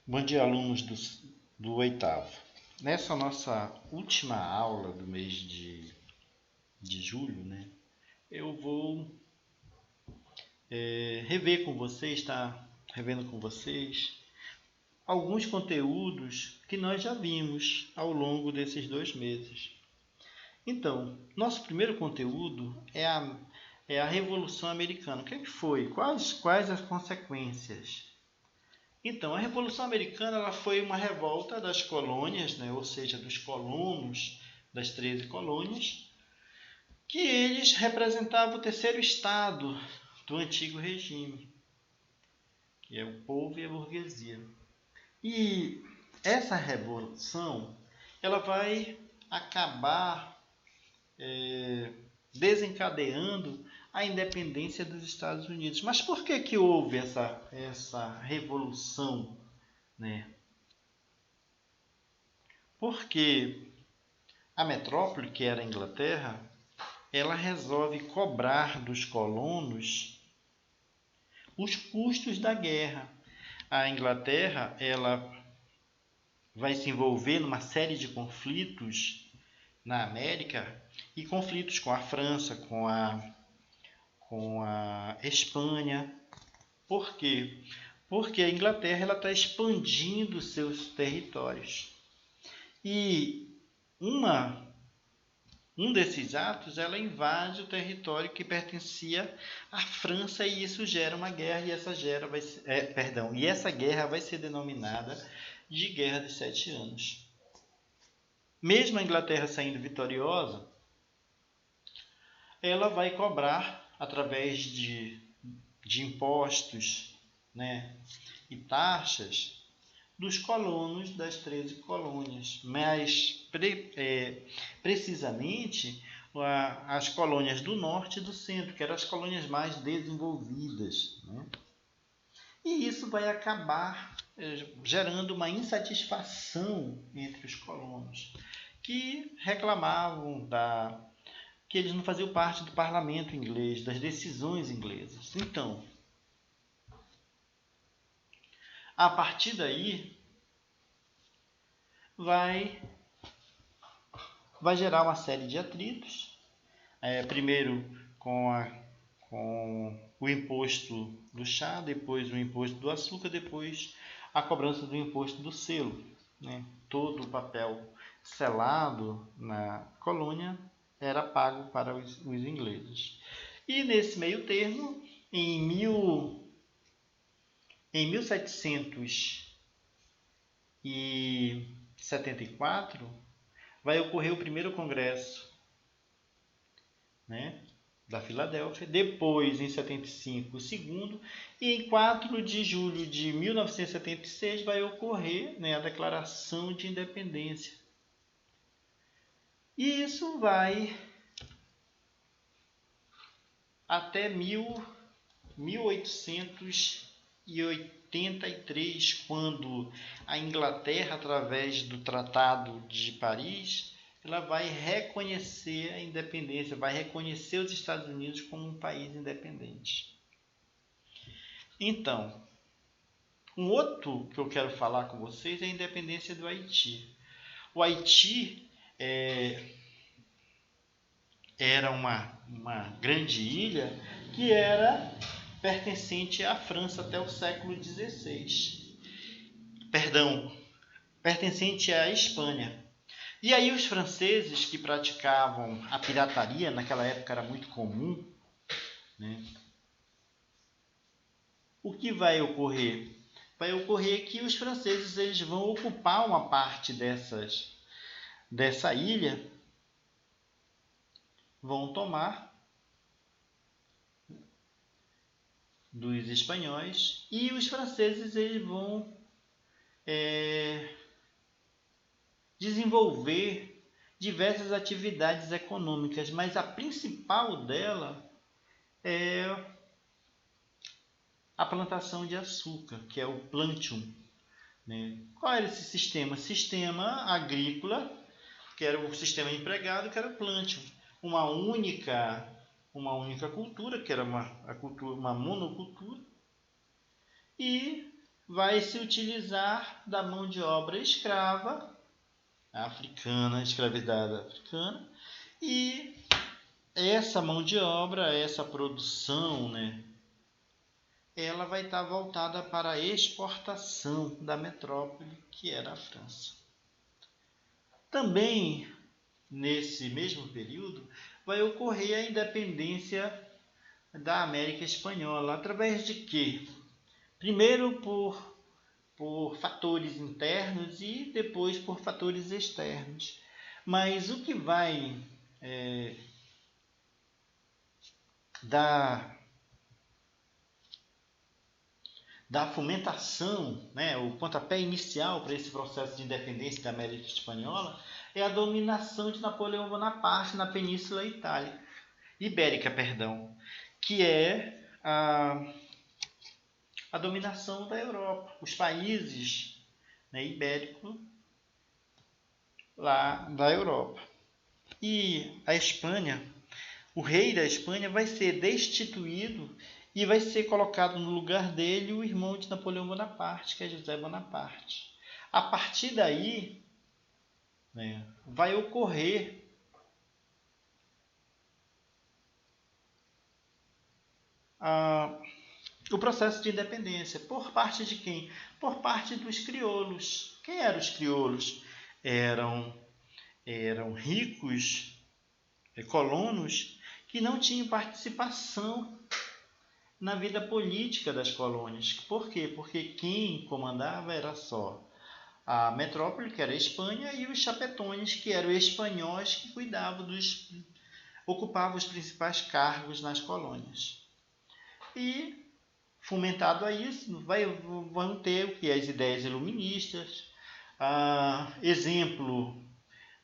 Bom dia, alunos do oitavo. Nessa nossa última aula do mês de julho, né, eu vou rever com vocês, tá? Revendo com vocês alguns conteúdos que nós já vimos ao longo desses 2 meses. Então, nosso primeiro conteúdo é a Revolução Americana. O que é que foi? Quais as consequências? Então, a Revolução Americana ela foi uma revolta das colônias, né, ou seja, dos colonos das 13 colônias, que eles representavam o terceiro estado do antigo regime, que é o povo e a burguesia. E essa revolução ela vai acabar desencadeando a independência dos Estados Unidos. Mas por que houve essa revolução, né? Porque a metrópole, que era a Inglaterra, ela resolve cobrar dos colonos os custos da guerra. A Inglaterra ela vai se envolver numa série de conflitos na América e conflitos com a França, com a Espanha. Por quê? Porque a Inglaterra está expandindo seus territórios. E um desses atos, ela invade o território que pertencia à França e isso gera uma guerra e essa guerra vai ser denominada de Guerra dos 7 Anos. Mesmo a Inglaterra saindo vitoriosa, ela vai cobrar através de impostos, né, e taxas dos colonos das 13 colônias, mas precisamente as colônias do norte e do centro, que eram as colônias mais desenvolvidas, né? E isso vai acabar gerando uma insatisfação entre os colonos, que reclamavam que eles não faziam parte do parlamento inglês, das decisões inglesas. Então, a partir daí, vai gerar uma série de atritos. Primeiro com o imposto do chá, depois o imposto do açúcar, depois a cobrança do imposto do selo, né? Todo o papel selado na colônia era pago para os ingleses. E nesse meio termo, em 1774, vai ocorrer o primeiro congresso, né, da Filadélfia, depois em 75 o segundo, e em 4 de julho de 1976 vai ocorrer, né, a Declaração de Independência. E isso vai até 1883, quando a Inglaterra, através do Tratado de Paris, ela vai reconhecer a independência, vai reconhecer os Estados Unidos como um país independente. Então, um outro que eu quero falar com vocês é a independência do Haiti. O Haiti era uma grande ilha que era pertencente à França até o século XVI. Pertencente à Espanha. E aí os franceses que praticavam a pirataria, naquela época era muito comum, né? O que vai ocorrer? Vai ocorrer que os franceses eles vão ocupar uma parte dessa ilha, vão tomar dos espanhóis e os franceses eles vão desenvolver diversas atividades econômicas, mas a principal dela é a plantação de açúcar, que é o plantium, né? Qual era esse sistema? Sistema agrícola, que era o sistema empregado, que era o plantium. Uma única cultura, que era uma monocultura, e vai se utilizar da mão de obra escrava, africana, escravidada africana, e essa mão de obra, essa produção, né, ela vai estar voltada para a exportação da metrópole, que era a França. Também, nesse mesmo período, vai ocorrer a independência da América Espanhola. Através de quê? Primeiro por fatores internos e depois por fatores externos. Mas o que vai dar fomentação, né, o pontapé inicial para esse processo de independência da América Espanhola é a dominação de Napoleão Bonaparte na Península Ibérica, que é a dominação da Europa, os países, né, ibéricos lá da Europa. E a Espanha, o rei da Espanha vai ser destituído e vai ser colocado no lugar dele o irmão de Napoleão Bonaparte, que é José Bonaparte. A partir daí, né, vai ocorrer o processo de independência. Por parte de quem? Por parte dos crioulos. Quem eram os crioulos? Eram ricos colonos que não tinham participação na vida política das colônias. Por quê? Porque quem comandava era só a metrópole, que era a Espanha, e os chapetones, que eram espanhóis que ocupavam os principais cargos nas colônias. E, fomentado a isso, vão ter o que? As ideias iluministas, exemplo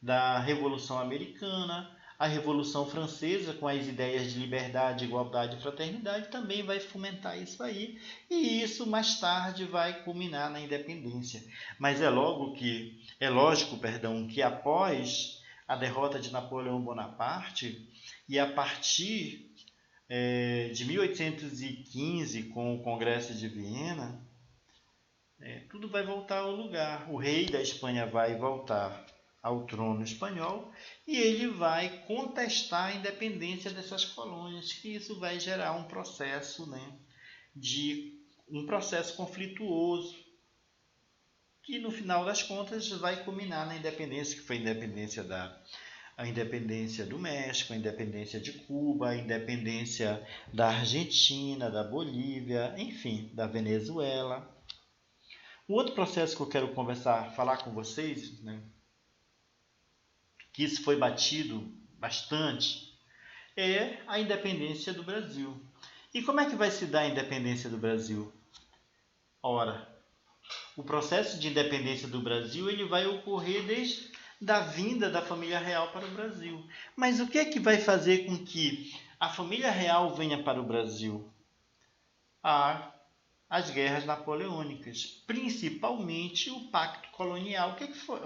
da Revolução Americana, a Revolução Francesa, com as ideias de liberdade, igualdade e fraternidade, também vai fomentar isso aí, e isso mais tarde vai culminar na independência. Mas é lógico que após a derrota de Napoleão Bonaparte, e a partir de 1815, com o Congresso de Viena, tudo vai voltar ao lugar. O rei da Espanha vai voltar ao trono espanhol e ele vai contestar a independência dessas colônias, que isso vai gerar um processo, né, um processo conflituoso, que no final das contas vai culminar na independência, que foi a independência do México, a independência de Cuba, a independência da Argentina, da Bolívia, enfim, da Venezuela. O outro processo que eu quero falar com vocês, né, que isso foi batido bastante, é a independência do Brasil. E como é que vai se dar a independência do Brasil? Ora, o processo de independência do Brasil ele vai ocorrer desde a vinda da família real para o Brasil. Mas o que é que vai fazer com que a família real venha para o Brasil? As guerras napoleônicas, principalmente o Pacto Colonial. O que foi?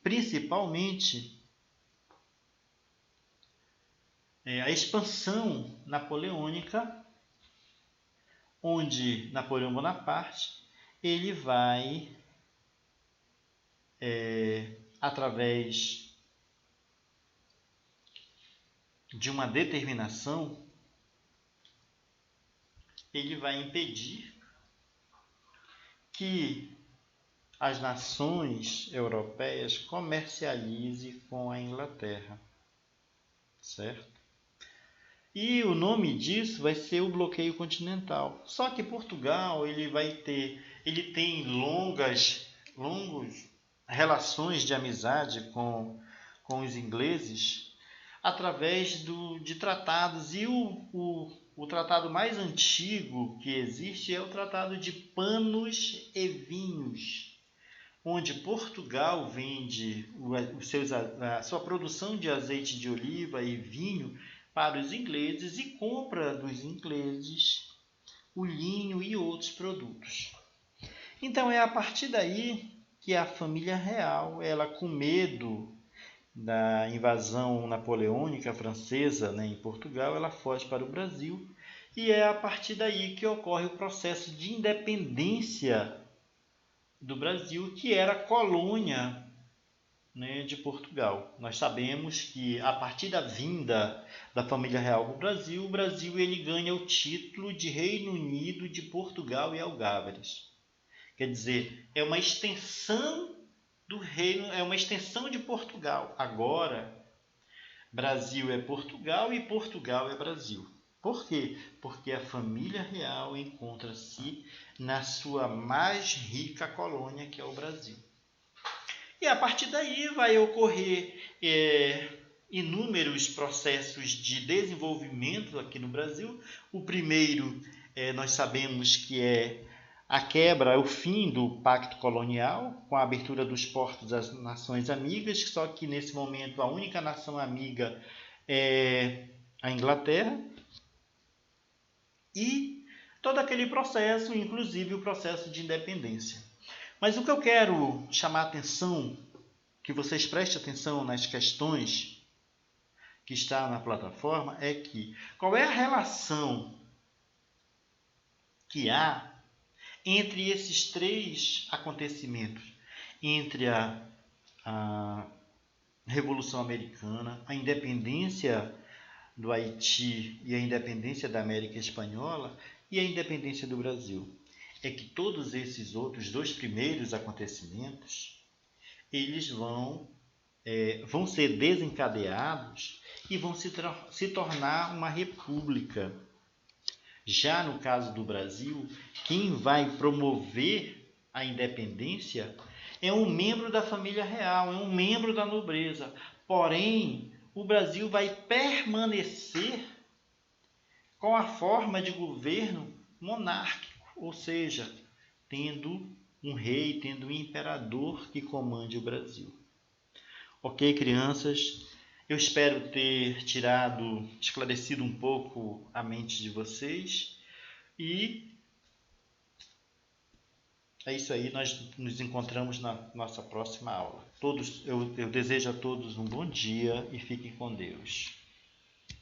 Principalmente a expansão napoleônica, onde Napoleão Bonaparte ele vai, através de uma determinação, ele vai impedir que as nações europeias comercializem com a Inglaterra, certo? E o nome disso vai ser o bloqueio continental. Só que Portugal ele tem longas relações de amizade com os ingleses através de tratados, e o tratado mais antigo que existe é o Tratado de Panos e Vinhos, onde Portugal vende a sua produção de azeite de oliva e vinho para os ingleses e compra dos ingleses o linho e outros produtos. Então é a partir daí que a família real, ela com medo da invasão napoleônica francesa, né, em Portugal, ela foge para o Brasil E é a partir daí que ocorre o processo de independência do Brasil, que era colônia, né, de Portugal. Nós sabemos que a partir da vinda da família real para o Brasil ele ganha o título de Reino Unido de Portugal e Algáveres. Quer dizer, é uma extensão do reino, é uma extensão de Portugal. Agora, Brasil é Portugal e Portugal é Brasil. Por quê? Porque a família real encontra-se na sua mais rica colônia, que é o Brasil. E a partir daí vai ocorrer inúmeros processos de desenvolvimento aqui no Brasil. O primeiro, nós sabemos que é a quebra, o fim do pacto colonial, com a abertura dos portos às nações amigas, só que nesse momento a única nação amiga é a Inglaterra. E todo aquele processo, inclusive o processo de independência. Mas o que eu quero chamar a atenção, que vocês prestem atenção nas questões que está na plataforma, é que qual é a relação que há entre esses três acontecimentos, entre a Revolução Americana, a independência do Haiti e a independência da América Espanhola e a independência do Brasil. É que todos esses outros dois primeiros acontecimentos, eles vão ser desencadeados e vão se tornar uma república. Já no caso do Brasil, quem vai promover a independência é um membro da família real, é um membro da nobreza. Porém, o Brasil vai permanecer com a forma de governo monárquico, ou seja, tendo um rei, tendo um imperador que comande o Brasil. Ok, crianças? Eu espero ter esclarecido um pouco a mente de vocês. E é isso aí, nós nos encontramos na nossa próxima aula. Eu desejo a todos um bom dia e fiquem com Deus.